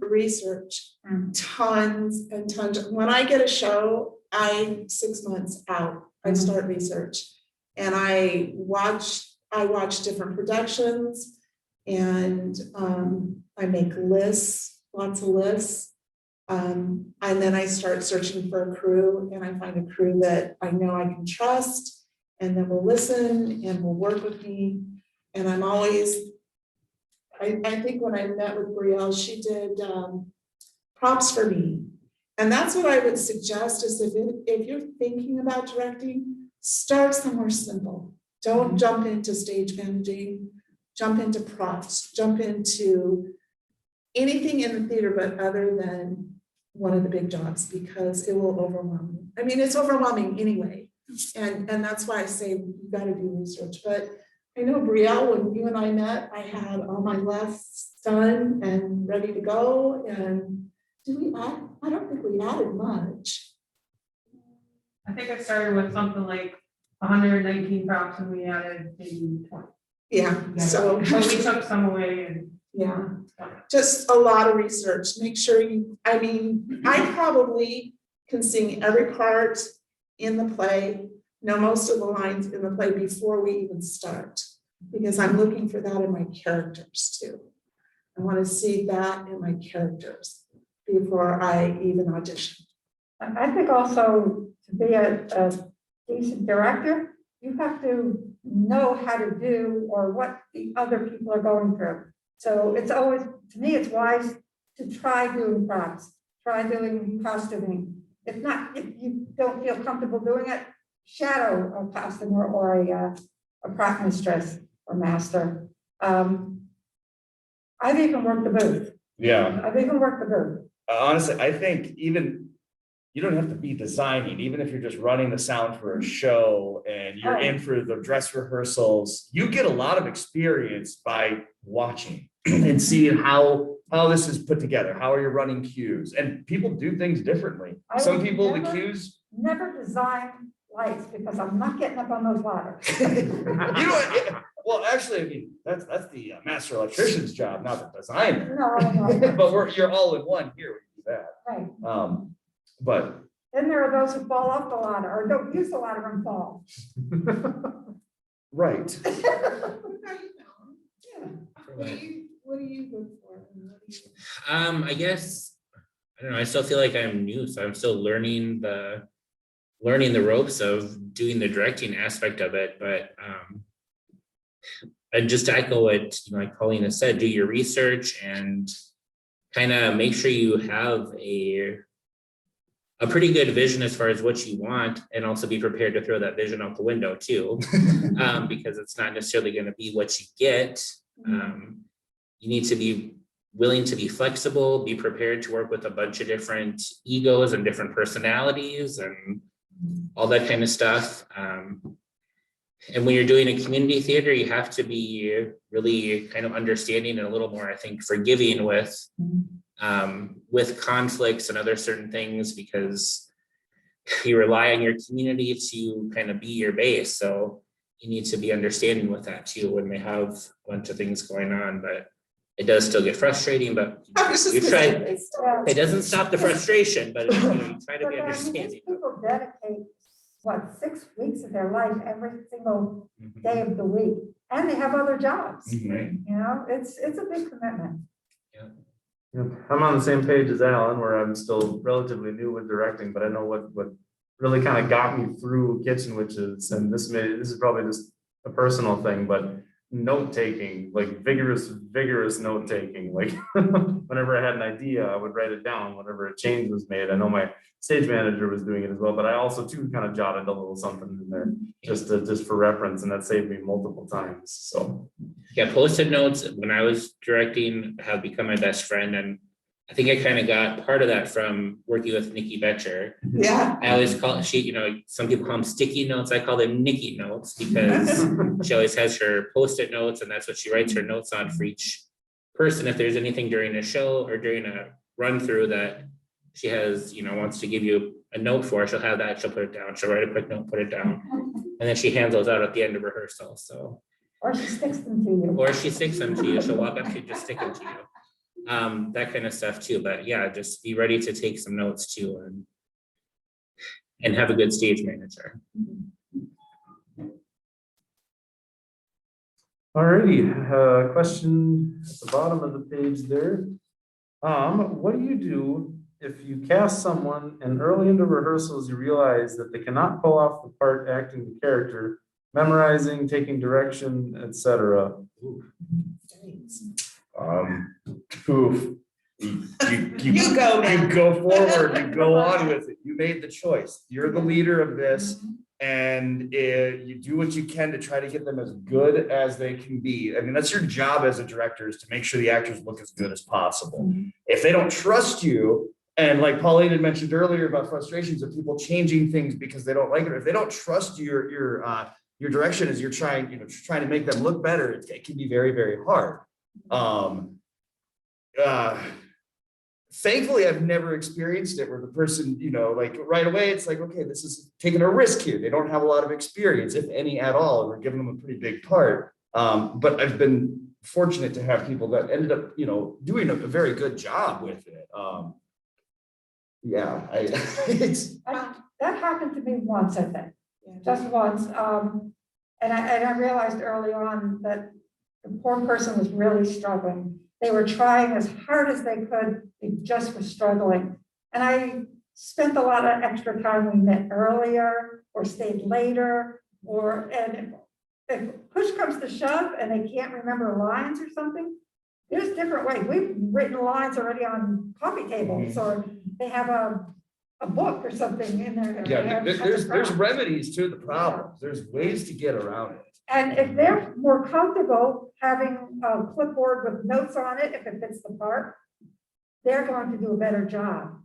Research, tons and tons. When I get a show, 6 months out, I start research, and I watch different productions, and I make lists, lots of lists. And then I start searching for a crew, and I find a crew that I know I can trust, and then will listen and will work with me. And I'm always, I think when I met with Brielle, she did props for me. And that's what I would suggest is if you're thinking about directing, start somewhere simple. Don't jump into stage managing, jump into props, jump into anything in the theater, but other than one of the big jobs, because it will overwhelm you. I mean, it's overwhelming anyway. And that's why I say you got to do research. But I know, Brielle, when you and I met, I had all my lists done and ready to go. And did we add? I don't think we added much. I think I started with something like 119 props and we added maybe 20. Yeah, so But we took some away and. yeah, just a lot of research. Make sure I mean, I probably can sing every part in the play, know most of the lines in the play before we even start, because I'm looking for that in my characters too. I want to see that in my characters before I even audition. I think also to be a decent director, you have to know how to do or what the other people are going through. So it's always, to me, it's wise to try doing props, try doing costuming. If you don't feel comfortable doing it, shadow a costumer or a prop mistress or master. I've even worked the booth. Yeah. I've even worked the booth. Honestly, I think even, you don't have to be designing, even if you're just running the sound for a show and you're in for the dress rehearsals, you get a lot of experience by watching and seeing how this is put together. How are you running cues? And people do things differently. Some people, the cues. Never design lights because I'm not getting up on those ladders. Well, actually, I mean, that's the master electrician's job, not the designer. No. But you're all in one here. We do that. Right. But then there are those who fall off the ladder or don't use the ladder and fall. right. What do you look for? I guess, I don't know, I still feel like I'm new, so I'm still learning the ropes of doing the directing aspect of it, but and just to echo what like Colleen has said, do your research and kind of make sure you have a pretty good vision as far as what you want, and also be prepared to throw that vision out the window too, because it's not necessarily going to be what you get. You need to be willing to be flexible, be prepared to work with a bunch of different egos and different personalities and all that kind of stuff. And when you're doing a community theater, you have to be really kind of understanding and a little more, I think, forgiving with conflicts and other certain things, because you rely on your community to kind of be your base. So you need to be understanding with that too when they have a bunch of things going on. But it does still get frustrating, but you try. It doesn't stop the frustration, but you try to be understanding. People dedicate 6 weeks of their life every single day of the week, and they have other jobs. Right. It's a big commitment. Yeah, I'm on the same page as Alan, where I'm still relatively new with directing, but I know what really kind of got me through Kitchen Witches, and this is probably just a personal thing, but note taking, like vigorous note taking, like whenever I had an idea, I would write it down, whenever a change was made. I know my stage manager was doing it as well, but I also too kind of jotted a little something in there just for reference, and that saved me multiple times, so. Yeah, post-it notes, when I was directing, have become my best friend, and I think I kind of got part of that from working with Nikki Betcher. Yeah. I always call she, some people call them sticky notes. I call them Nikki notes because she always has her post-it notes, and that's what she writes her notes on for each person. If there's anything during a show or during a run through that she has, wants to give you a note for, she'll have that, she'll put it down, she'll write a quick note, put it down. And then she hands those out at the end of rehearsal, so. Or she sticks them to you. Or she sticks them to you, she'll walk up to you, just stick them to you. That kind of stuff too, but yeah, just be ready to take some notes too, and have a good stage manager. Alrighty, question at the bottom of the page there. What do you do if you cast someone and early into rehearsals you realize that they cannot pull off the part acting the character, memorizing, taking direction, etc.? Poof. You go, man. You go forward, you go on with it. You made the choice. You're the leader of this. And you do what you can to try to get them as good as they can be. I mean, that's your job as a director, is to make sure the actors look as good as possible. If they don't trust you, and like Pauline had mentioned earlier about frustrations of people changing things because they don't like it, if they don't trust your direction as you're trying to make them look better, it can be very, very hard. Thankfully, I've never experienced it where the person, like right away, it's like, okay, this is taking a risk here. They don't have a lot of experience, if any at all, and we're giving them a pretty big part. But I've been fortunate to have people that ended up, doing a very good job with it. That happened to me once, I think, just once. And I realized early on that the poor person was really struggling. They were trying as hard as they could, they just were struggling. And I spent a lot of extra time. We met earlier or stayed later, and if push comes to shove and they can't remember lines or something, there's different ways. We've written lines already on coffee tables, or they have a book or something in there. Yeah, there's remedies to the problems. There's ways to get around it. And if they're more comfortable having a clipboard with notes on it, if it fits the part, they're going to do a better job,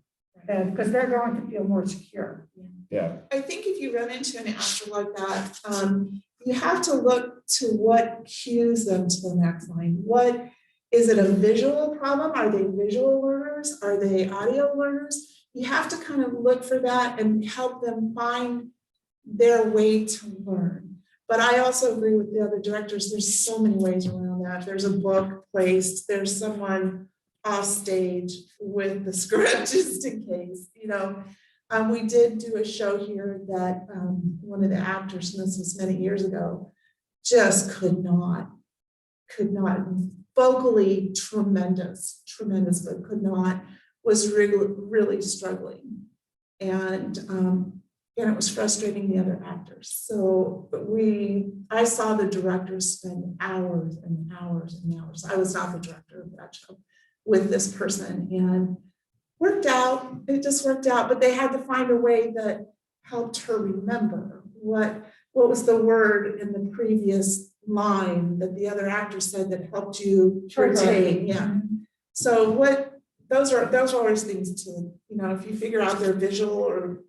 because they're going to feel more secure. Yeah. I think if you run into an actor like that, you have to look to what cues them to the next line. What is it, a visual problem? Are they visual learners? Are they audio learners? You have to kind of look for that and help them find their way to learn. But I also agree with the other directors. There's so many ways around that. There's a book placed, there's someone off stage with the script just in case, we did do a show here that one of the actors, and this was many years ago, just could not, vocally tremendous, but could not, was really struggling. And it was frustrating the other actors. So I saw the directors spend hours and hours and hours. I was not the director of that show with this person, and it just worked out, but they had to find a way that helped her remember what was the word in the previous line that the other actor said that helped you retain. Yeah. So those are always things to, if you figure out they're visual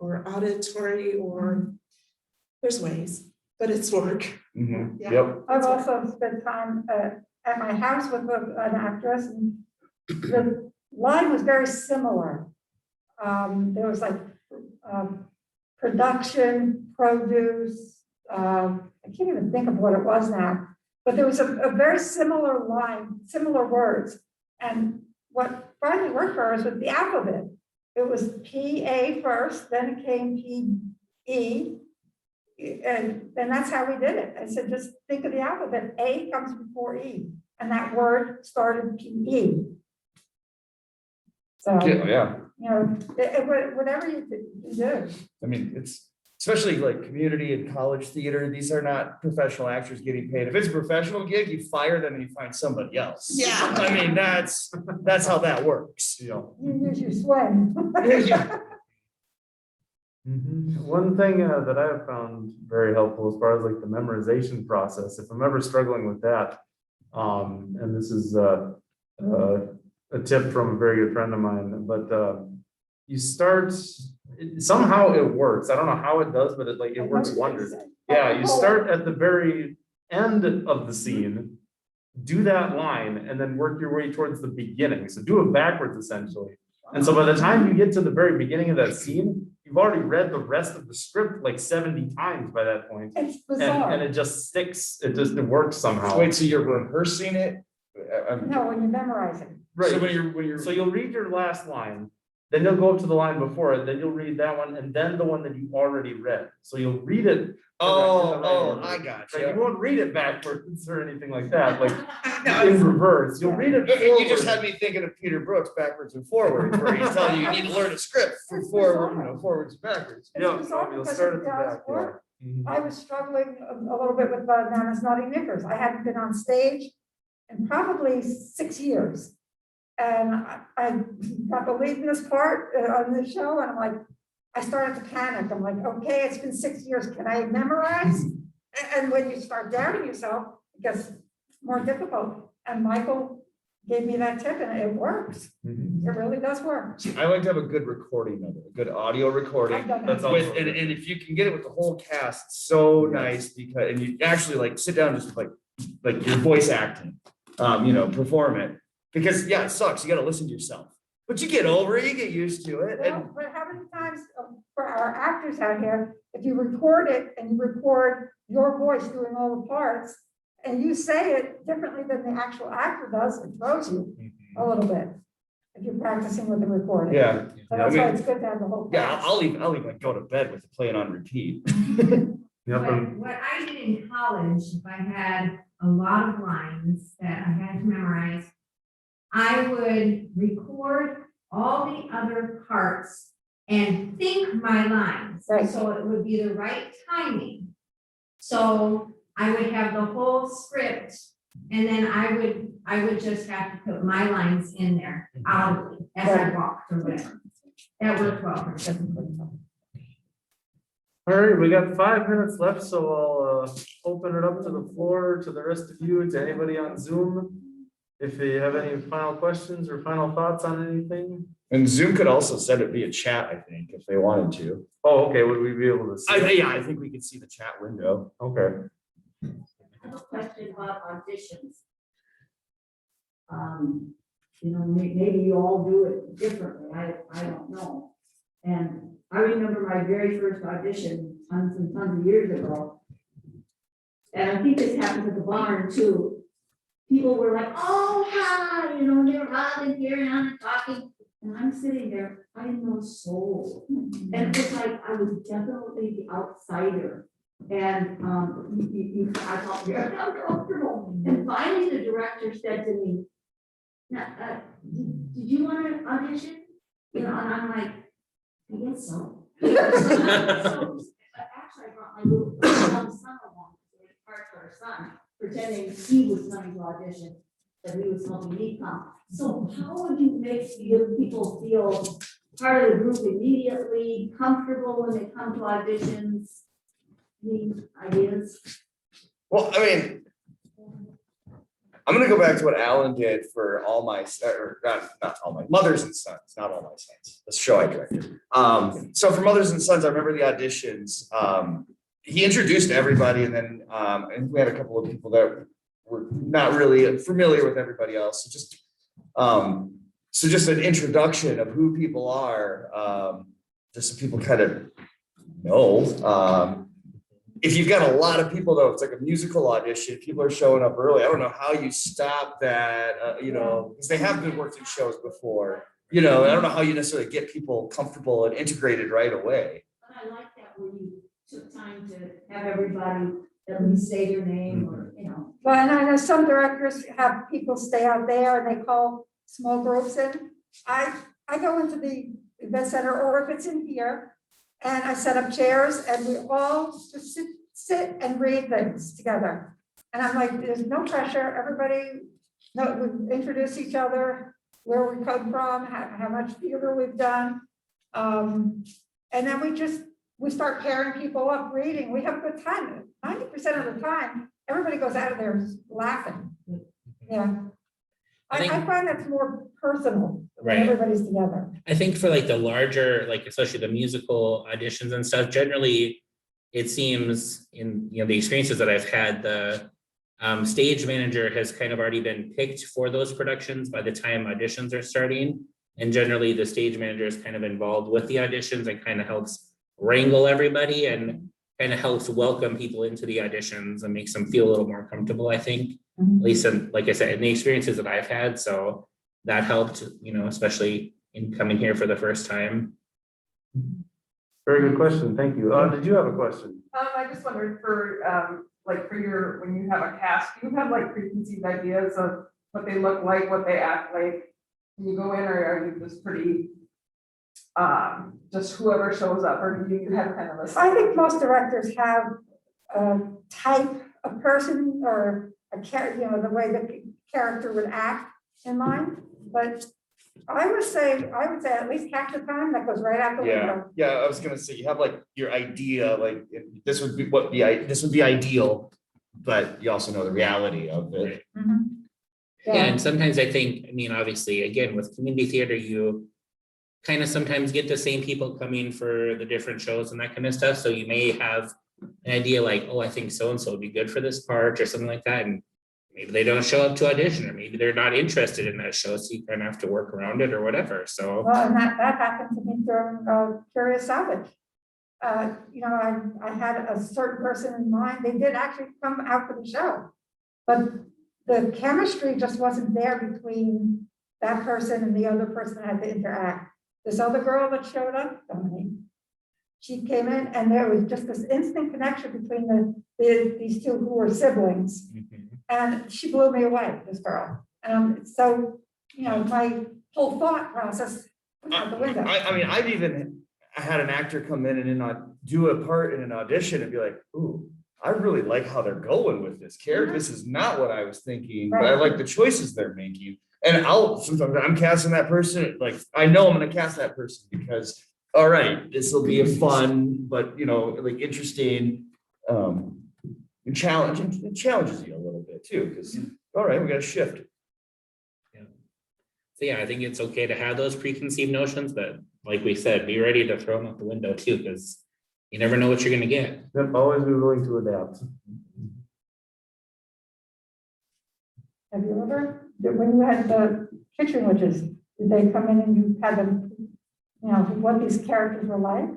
or auditory, or there's ways, but it's work. Mm-hmm. Yeah. Yep. I've also spent time at my house with an actress, and the line was very similar. There was like production, produce, I can't even think of what it was now, but there was a very similar line, similar words. And what finally worked for us was the alphabet. It was P-A first, then it came P-E, and that's how we did it. I said, just think of the alphabet. A comes before E, and that word started P-E. So, Yeah. whatever you do. I mean, it's especially like community and college theater, these are not professional actors getting paid. If it's a professional gig, you fire them and you find somebody else. Yeah. I mean, that's how that works. You use your swing. Yeah. One thing that I have found very helpful as far as like the memorization process, if I'm ever struggling with that, and this is a tip from a very good friend of mine, but you start, somehow it works. I don't know how it does, but it works wonders. Yeah, you start at the very end of the scene, do that line, and then work your way towards the beginning. So do it backwards essentially. And so by the time you get to the very beginning of that scene, you've already read the rest of the script like 70 times by that point. It's And bizarre. it just sticks, it works somehow. Wait, so you're rehearsing it? No, when you memorize it. Right. So when you're. So you'll read your last line, then you'll go up to the line before it, then you'll read that one, and then the one that you already read. So you'll read it. I got Right, you you. won't read it backwards or anything like that, like in reverse. You'll read it You just forward. had me thinking of Peter Brooks backwards and forwards, where he's telling you need to learn a script from forwards and backwards. It's Yeah, bizarre you'll because start it at the does back. yeah. work. Mhm. I was struggling a little bit with Nana's Naughty Knickers. I hadn't been on stage in probably 6 years. And I got the lead in this part on the show, and I'm like, I started to panic. I'm like, okay, it's been 6 years. Can I memorize? And when you start doubting yourself, it gets more difficult. And Michael gave me that tip, and it works. Mhm. It really does work. I like to have a good recording of it, a good audio recording. I've done That's that. all. With, and if you can get it with the whole cast, it's so nice because, and you actually like sit down, just like your voice acting, perform it. Because yeah, it sucks. You gotta listen to yourself, but you get over it, you get used to it. Well, And but how many times for our actors out here, if you record it and you record your voice doing all the parts, and you say it differently than the actual actor does, it throws you a little bit. If you're practicing with the recording. yeah, So that's I why mean, it's good to have the whole. yeah, cast. I'll even like go to bed with it playing on repeat. Yep, and What I did in college, if I had a lot of lines that I had to memorize, I would record all the other parts and think my lines. Right. So it would be the right timing. So I would have the whole script, and then I would just have to put my lines in there audibly as I walked or whatever. That worked well for me. all right, we got 5 minutes left, so I'll open it up to the floor, to the rest of you, to anybody on Zoom. If you have any final questions or final thoughts on anything. And Zoom could also send it via chat, I think, if they wanted to. Oh, okay, would we be able to see? it? I think we could see the chat window. Okay. I have a question about auditions. Maybe you all do it differently, I don't know. And I remember my very first audition tons and tons of years ago. And I think this happens at the barn too. People were like, oh, hi, they were volunteering and talking. And I'm sitting there, I know soul. And it was like, I was definitely the outsider. And I felt very uncomfortable. And finally, the director said to me, did you want to audition? And I'm like, I guess so. So, actually, I brought my little young son along, part for her son, pretending he was coming to audition, that he was helping me come. So how would you make people feel part of the group immediately, comfortable when they come to auditions? Any ideas? Well, I mean, I'm gonna go back to what Alan did for all my, or not all my, Mothers and Sons, not all my sons, the show I directed. So for Mothers and Sons, I remember the auditions. He introduced everybody, and then and we had a couple of people that were not really familiar with everybody else. So just an introduction of who people are, just so people kind of know. If you've got a lot of people though, it's like a musical audition, people are showing up early. I don't know how you stop that, because they have been worked in shows before. I don't know how you necessarily get people comfortable and integrated right away. But I like that when you took time to have everybody at least say their name or, Well, and I know some directors have people stay out there and they call small groups in. I go into the event center, or if it's in here, And I set up chairs and we all just sit and read things together. And I'm like, there's no pressure, everybody, we introduce each other, where we come from, how much theater we've done. And then we start pairing people up reading, we have a good time. 90% of the time, everybody goes out of there laughing. Yeah. I find that's more personal, when Right. everybody's together. I think for like the larger, like especially the musical auditions and stuff, generally it seems in, the experiences that I've had, the stage manager has kind of already been picked for those productions by the time auditions are starting. And generally the stage manager is kind of involved with the auditions and kind of helps wrangle everybody and kind of helps welcome people into the auditions and makes them feel a little more comfortable, I think. At least in, like I said, in the experiences that I've had. So that helped, especially in coming here for the first time. Very good question. Thank you. Did you have a question? I just wondered for, when you have a cast, do you have like preconceived ideas of what they look like, what they act like when you go in, or are you just pretty, just whoever shows up, or do you have kind of a? I think most directors have a type of person or a character, the way the character would act in mind, but I would say at least half the time that goes right out the window. Yeah, I was gonna say, you have like your idea, like this would be ideal, but you also know the reality of it. Yeah, and sometimes I think, obviously, again, with community theater, you kind of sometimes get the same people coming for the different shows and that kind of stuff. So you may have an idea like, oh, I think so-and-so would be good for this part or something like that. And maybe they don't show up to audition, or maybe they're not interested in that show. So you kind of have to work around it or whatever. So. Well, and that happened to me during Curious Salvage. I had a certain person in mind. They did actually come out for the show, but the chemistry just wasn't there between that person and the other person that had to interact. This other girl that showed up, Dominique, she came in and there was just this instant connection between these two who were siblings. And she blew me away, this girl. So, my whole thought process went out the window. I had an actor come in and do a part in an audition and be like, ooh, I really like how they're going with this character. This is not what I was thinking, but I like the choices they're making. And sometimes I'm casting that person, like, I know I'm gonna cast that person because, all right, this will be a fun, but like interesting, it challenges you a little bit too, because, all right, we gotta shift. So yeah, I think it's okay to have those preconceived notions, but like we said, be ready to throw them out the window too, because you never know what you're gonna get. Yep, always be willing to adapt. Have you ever, when you had the kitchen witches, did they come in and you had them, what these characters were like?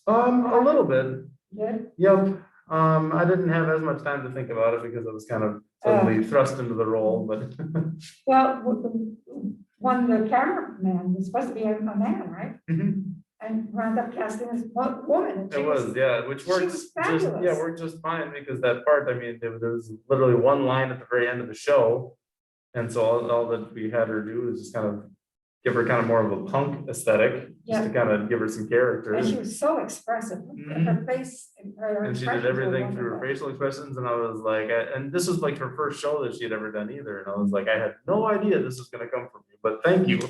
A little bit. Yeah. Yep. I didn't have as much time to think about it because I was kind of suddenly thrust into the role, but. Well, the cameraman was supposed to be a man, right? And wound up casting this woman. And It was, yeah, which worked worked just fine because that part, there was literally one line at the very end of the show. And so all that we had her do is just kind of give her kind of more of a punk aesthetic, just to kind of give her some character. And she was so expressive, her face. And she did everything through her facial expressions, and I was like, and this was like her first show that she had ever done either, and I was like, I had no idea this was gonna come from you, but thank you.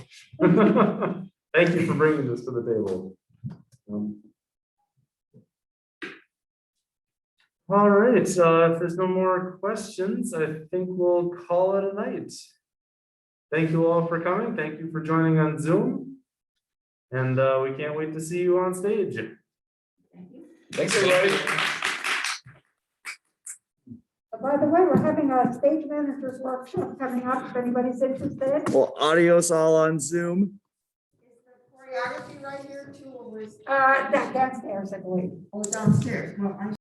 Thank you for bringing this to the table. All right, so if there's no more questions, I think we'll call it a night. Thank you all for coming. Thank you for joining on Zoom. And we can't wait to see you on stage. Thanks, everybody. By the way, we're having a stage manager's workshop coming up if anybody's interested. Well, adios all on Zoom. Choreography right here too, or was? Downstairs, I believe. Oh, downstairs. Well,